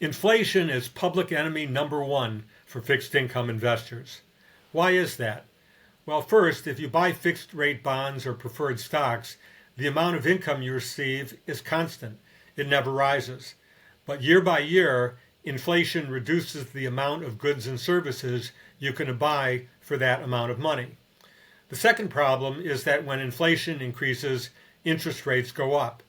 Inflation is public enemy number one for fixed income investors. Why is that? Well, first, if you buy fixed rate bonds or preferred stocks, the amount of income you receive is constant. It never rises. But year by year, inflation reduces the amount of goods and services you can buy for that amount of money. The second problem is that when inflation increases, interest rates go up.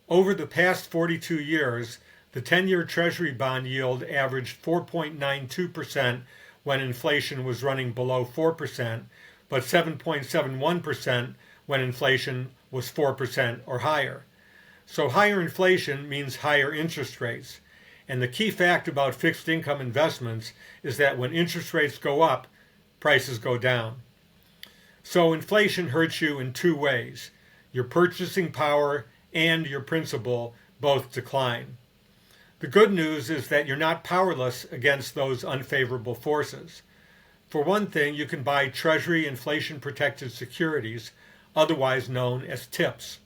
Over the past 42 years, the 10-year Treasury bond yield averaged 4.92% when inflation was running below 4%, but 7.71% when inflation was 4% or higher. So higher inflation means higher interest rates. And the key fact about fixed income investments is that when interest rates go up, prices go down. So inflation hurts you in two ways. Your purchasing power and your principal both decline. The good news is that you're not powerless against those unfavorable forces. For one thing, you can buy Treasury Inflation-Protected Securities, otherwise known as TIPS.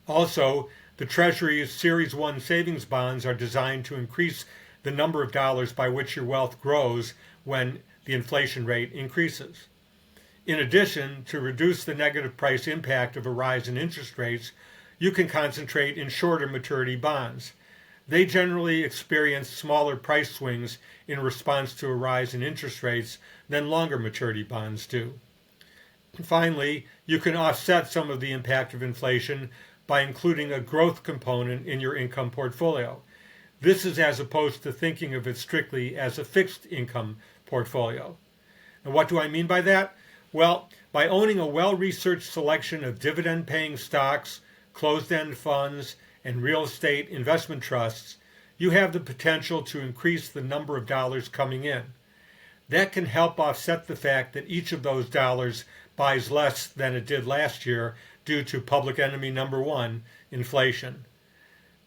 Also, the Treasury's Series 1 savings bonds are designed to increase the number of dollars by which your wealth grows when the inflation rate increases. In addition, to reduce the negative price impact of a rise in interest rates, you can concentrate in shorter maturity bonds. They generally experience smaller price swings in response to a rise in interest rates than longer maturity bonds do. And finally, you can offset some of the impact of inflation by including a growth component in your income portfolio. This is as opposed to thinking of it strictly as a fixed income portfolio. And what do I mean by that? Well, by owning a well-researched selection of dividend-paying stocks, closed-end funds, and real estate investment trusts, you have the potential to increase the number of dollars coming in. That can help offset the fact that each of those dollars buys less than it did last year due to public enemy number one, inflation.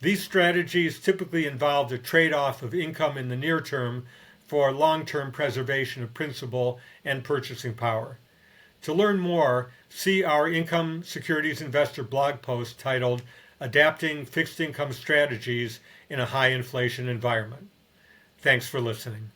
These strategies typically involve a trade-off of income in the near term for long-term preservation of principal and purchasing power. To learn more, see our Income Securities Investor blog post titled Adapting Fixed Income Strategies in a High Inflation Environment. Thanks for listening.